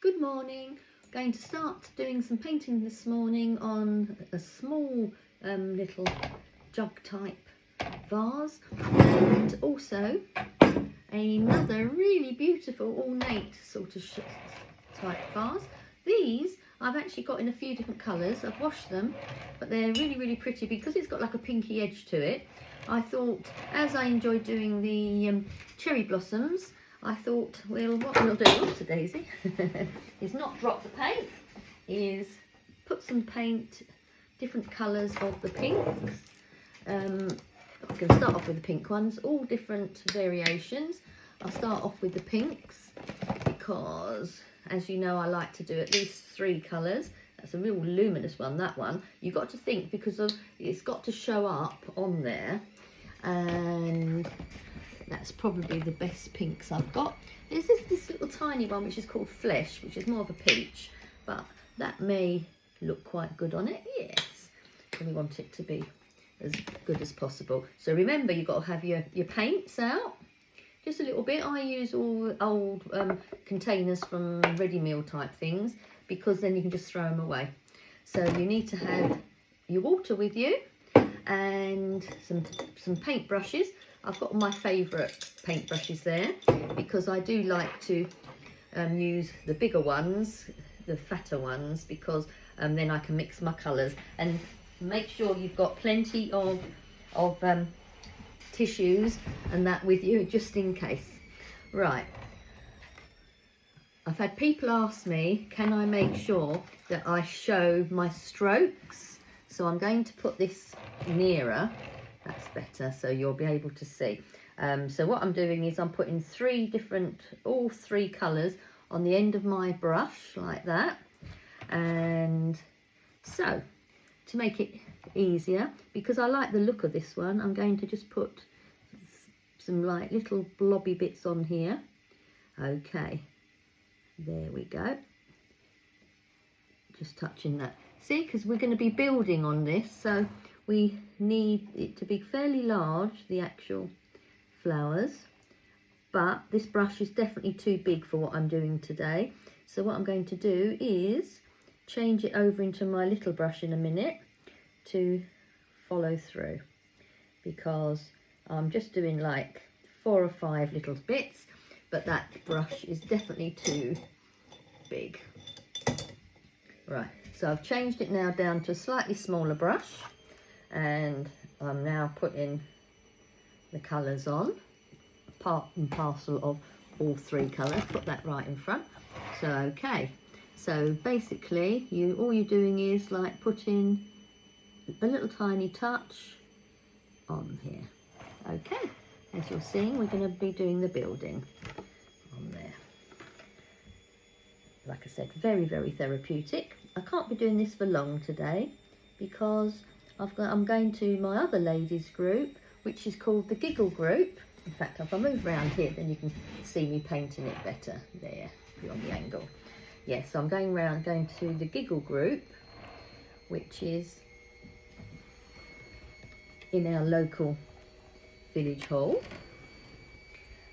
Good morning. Going to start doing some painting this morning on a small little jug type vase, and also another really beautiful ornate sort of type vase. These I've actually got in a few different colours. I've washed them, but they're really pretty because it's got like a pinky edge to it. I thought, as I enjoyed doing the cherry blossoms, I thought, well, what we'll do, oops, a daisy, is not drop the paint, is put some paint, different colours of the pinks. I'm going to start off with the pink ones, all different variations. I'll start off with the pinks because, as you know, I like to do at least 3 colours. That's a real luminous one, that one. You've got to think because of it's got to show up on there, and that's probably the best pinks I've got. There's this little tiny one which is called Flesh, which is more of a peach, but that may look quite good on it. Yes, and we want it to be as good as possible. So remember, you've got to have your paints out. Just a little bit. I use all old containers from ready meal type things because then you can just throw them away. So you need to have your water with you and some paint brushes. I've got my favourite paint brushes there because I do like to use the bigger ones, the fatter ones, because then I can mix my colours. And make sure you've got plenty of tissues and that with you, just in case. Right, I've had people ask me, can I make sure that I show my strokes? So I'm going to put this nearer. That's better, so you'll be able to see. So what I'm doing is I'm putting all three colours on the end of my brush like that. And so to make it easier, because I like the look of this one, I'm going to just put some like little blobby bits on here. Okay, there we go. Just touching that. See, because we're going to be building on this, so we need it to be fairly large, the actual flowers, but this brush is definitely too big for what I'm doing today. So what I'm going to do is change it over into my little brush in a minute to follow through, because I'm just doing like 4 or 5 little bits, but that brush is definitely too big. Right, so I've changed it now down to a slightly smaller brush, and I'm now putting the colours on, part and parcel of all 3 colours. Put that right in front. So okay, so basically all you're doing is like putting a little tiny touch on here. Okay, as you're seeing, we're going to be doing the building on there. Like I said, very therapeutic. I can't be doing this for long today because I'm going to my other ladies group, which is called the Giggle Group. In fact, if I move around here, then you can see me painting it better. There, on the angle. Yes, so I'm going to the Giggle Group, which is in our local village hall,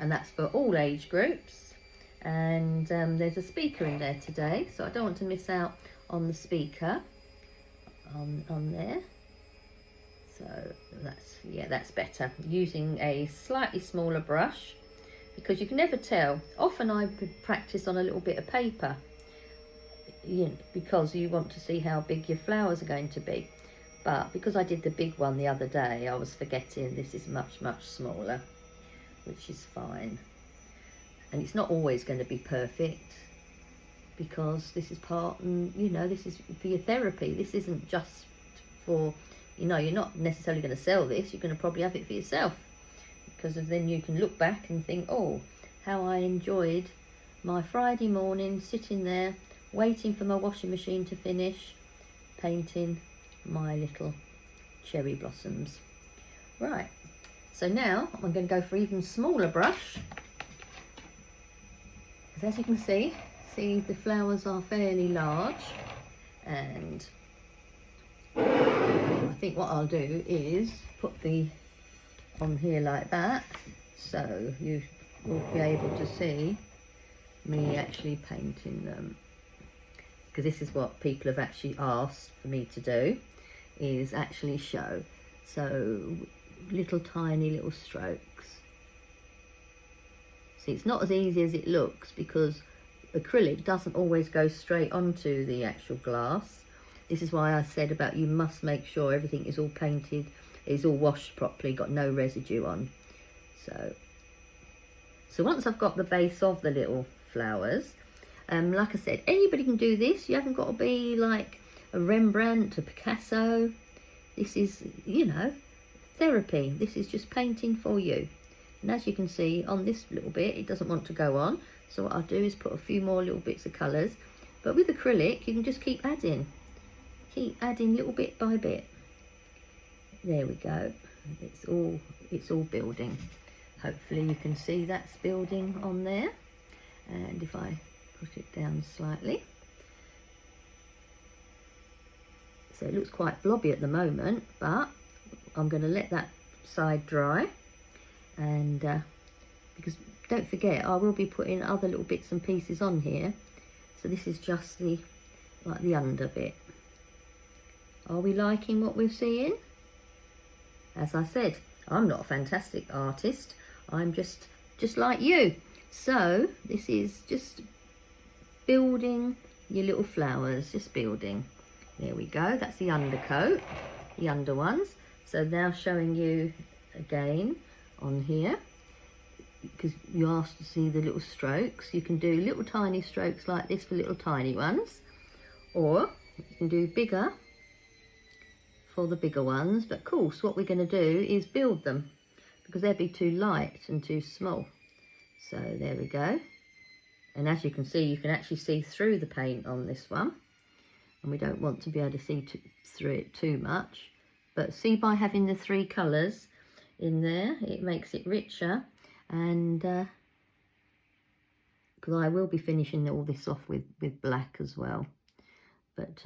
and that's for all age groups. And there's a speaker in there today, so I don't want to miss out on the speaker on there. So that's better, using a slightly smaller brush, because you can never tell. Often I practice on a little bit of paper, because you want to see how big your flowers are going to be. But because I did the big one the other day, I was forgetting this is much smaller, which is fine. And it's not always going to be perfect, because this is part, and this is for your therapy. This isn't just for, you're not necessarily going to sell this. You're going to probably have it for yourself, because then you can look back and think, oh, how I enjoyed my Friday morning sitting there waiting for my washing machine to finish painting my little cherry blossoms. Right, so now I'm going to go for even smaller brush, because as you can see the flowers are fairly large, and I think what I'll do is put on here like that, so you will be able to see me actually painting them, because this is what people have actually asked for me to do, is actually show. So little tiny little strokes. See, it's not as easy as it looks, because acrylic doesn't always go straight onto the actual glass. This is why I said about you must make sure everything is all painted, is all washed properly, got no residue on. So once I've got the base of the little flowers, like I said, anybody can do this. You haven't got to be like a Rembrandt, a Picasso. This is, you know, therapy. This is just painting for you. And as you can see on this little bit, it doesn't want to go on. So what I'll do is put a few more little bits of colours. But with acrylic, you can just keep adding little bit by bit. There we go. It's all building. Hopefully you can see that's building on there. And if I put it down slightly, so it looks quite blobby at the moment, but I'm going to let that side dry. And because don't forget, I will be putting other little bits and pieces on here. So this is just the under bit. Are we liking what we're seeing? As I said, I'm not a fantastic artist. I'm just like you. So this is just building your little flowers, just building. There we go. That's the undercoat, the under ones. So now showing you again on here, because you asked to see the little strokes. You can do little tiny strokes like this for little tiny ones, or you can do bigger for the bigger ones. But of course what we're going to do is build them, because they'd be too light and too small. So there we go. And as you can see, you can actually see through the paint on this one, and we don't want to be able to see through it too much. But see, by having the three colours in there, it makes it richer. And because I will be finishing all this off with black as well. But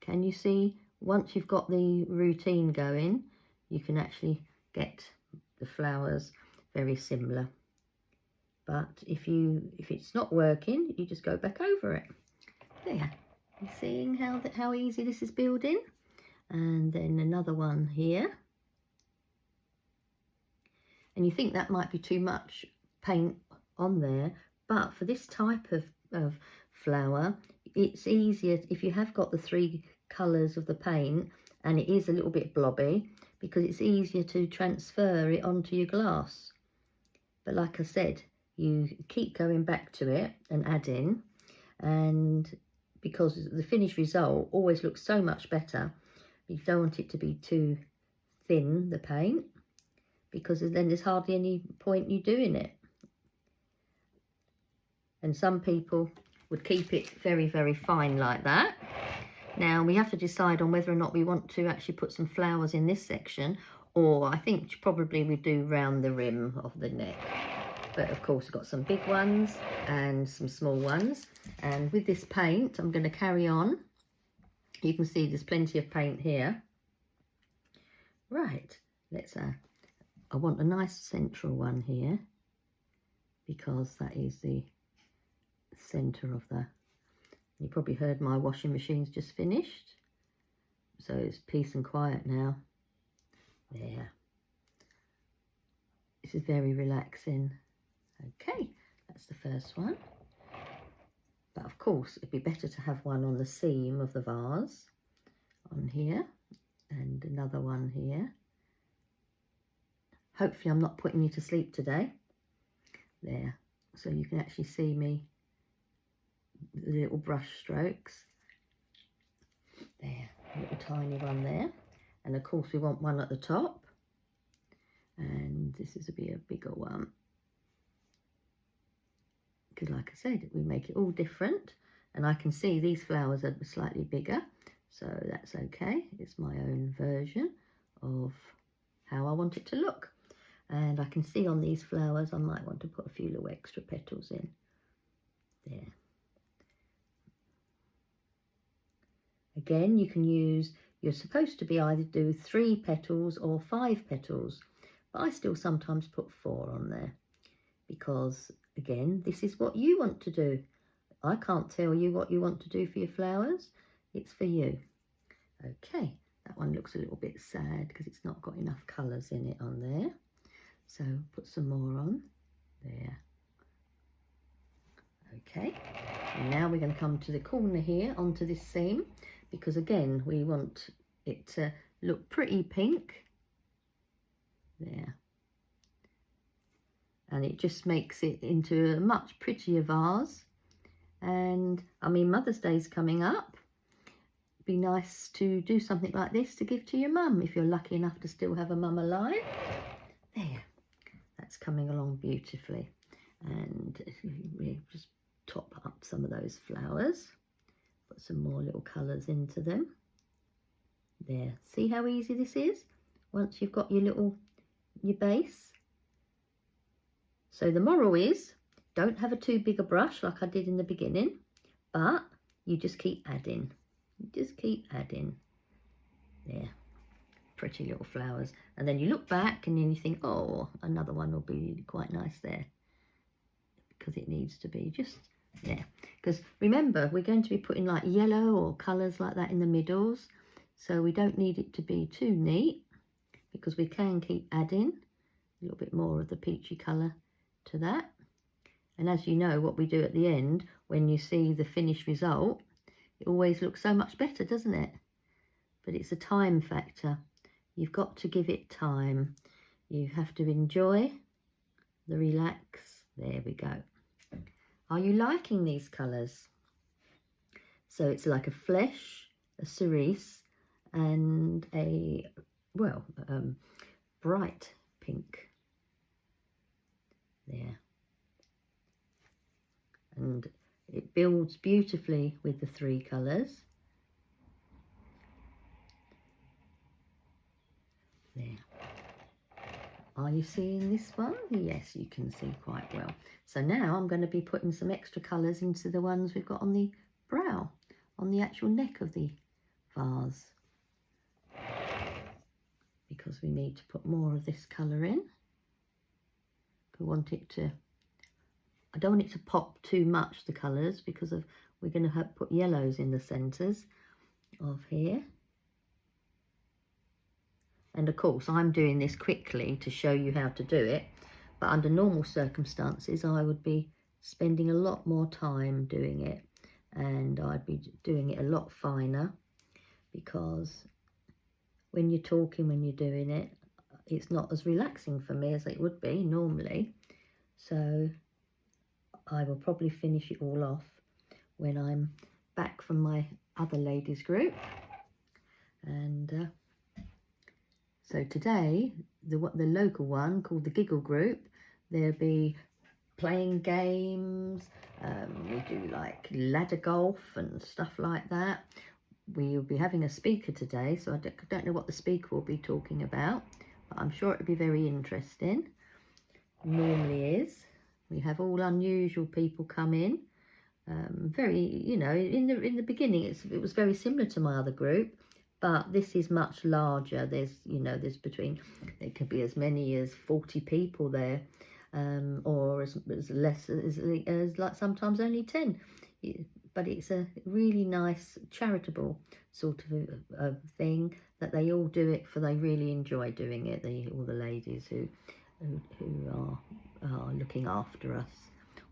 can you see, once you've got the routine going, you can actually get the flowers very similar. But if it's not working, you just go back over it. There, you're seeing how easy this is building. And then another one here. And you think that might be too much paint on there, but for this type of flower, it's easier if you have got the three colours of the paint, and it is a little bit blobby, because it's easier to transfer it onto your glass. But like I said, you keep going back to it and adding, and because the finished result always looks so much better. You don't want it to be too thin, the paint, because then there's hardly any point you doing it. And some people would keep it very, very fine like that. Now we have to decide on whether or not we want to actually put some flowers in this section, or I think probably we do round the rim of the neck. But of course we've got some big ones and some small ones. And with this paint, I'm going to carry on. You can see there's plenty of paint here. Right, let's I want a nice central one here, because that is the center of the, you probably heard my washing machine's just finished, so it's peace and quiet now. There, this is very relaxing. Okay, that's the first one. But of course it'd be better to have one on the seam of the vase on here, and another one here. Hopefully I'm not putting you to sleep today. There, so you can actually see me, the little brush strokes. There, a little tiny one there. And of course we want one at the top. And this is a bigger one. Because like I said, we make it all different. And I can see these flowers are slightly bigger. So that's okay. It's my own version of how I want it to look. And I can see on these flowers I might want to put a few little extra petals in. There. Again, you can use, you're supposed to be either do 3 petals or 5 petals, but I still sometimes put 4 on there, because again, this is what you want to do. I can't tell you what you want to do for your flowers. It's for you. Okay, that one looks a little bit sad because it's not got enough colours in it on there. So put some more on there. Okay, and now we're going to come to the corner here onto this seam, because again we want it to look pretty pink there, and it just makes it into a much prettier vase. And I mean, Mother's Day's coming up. Be nice to do something like this to give to your mum if you're lucky enough to still have a mum alive. There, that's coming along beautifully. And we just top up some of those flowers, put some more little colours into them. There, see how easy this is once you've got your base. So the moral is, don't have a too big a brush like I did in the beginning, but you just keep adding. Just keep adding. There, pretty little flowers. And then you look back and then you think, oh, another one will be quite nice there, because it needs to be just there. Because remember, we're going to be putting like yellow or colours like that in the middles, so we don't need it to be too neat, because we can keep adding a little bit more of the peachy colour to that. And as you know, what we do at the end, when you see the finished result, it always looks so much better, doesn't it? But it's a time factor. You've got to give it time. You have to enjoy the relax. There we go. Are you liking these colours? So it's like a flesh, a cerise, and a, well, bright pink. There. And it builds beautifully with the three colours. There. Are you seeing this one? Yes, you can see quite well. So now I'm going to be putting some extra colours into the ones we've got on the brow, on the actual neck of the vase, because we need to put more of this colour in. We want it to, I don't want it to pop too much, the colours, because of we're going to put yellows in the centres of here. And of course I'm doing this quickly to show you how to do it, but under normal circumstances I would be spending a lot more time doing it, and I'd be doing it a lot finer, because when you're talking, when you're doing it, it's not as relaxing for me as it would be normally. So I will probably finish it all off when I'm back from my other ladies group. And so today, the local one called the Giggle Group, there'll be playing games, we do like ladder golf and stuff like that. We'll be having a speaker today, so I don't know what the speaker will be talking about, but I'm sure it'll be very interesting. Normally is. We have all unusual people come in. Very, you know, in the beginning it was very similar to my other group, but this is much larger. There's, you know, there could be as many as 40 people there, or as less as like sometimes only 10. But it's a really nice charitable sort of thing that they all do it for. They really enjoy doing it. All the ladies who are looking after us,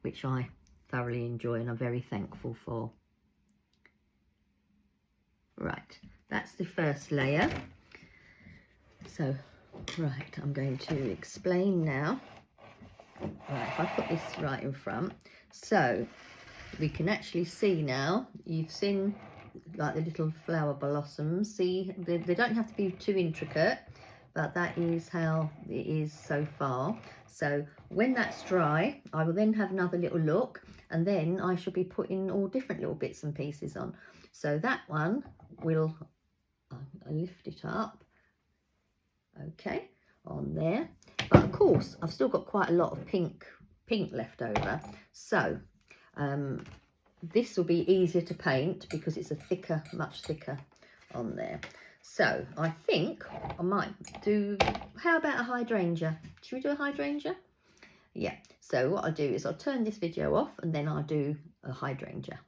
which I thoroughly enjoy and I'm very thankful for. Right, that's the first layer. So, right, I'm going to explain now. Right, if I put this right in front, so we can actually see now, you've seen like the little flower blossoms. See, they don't have to be too intricate, but that is how it is so far. So when that's dry, I will then have another little look, and then I shall be putting all different little bits and pieces on. So that one will, I lift it up, okay, on there. But of course, I've still got quite a lot of pink left over. So this will be easier to paint because it's a thicker, much thicker on there. So I think I might do, how about a hydrangea? Should we do a hydrangea? Yeah, so what I'll do is I'll turn this video off and then I'll do a hydrangea.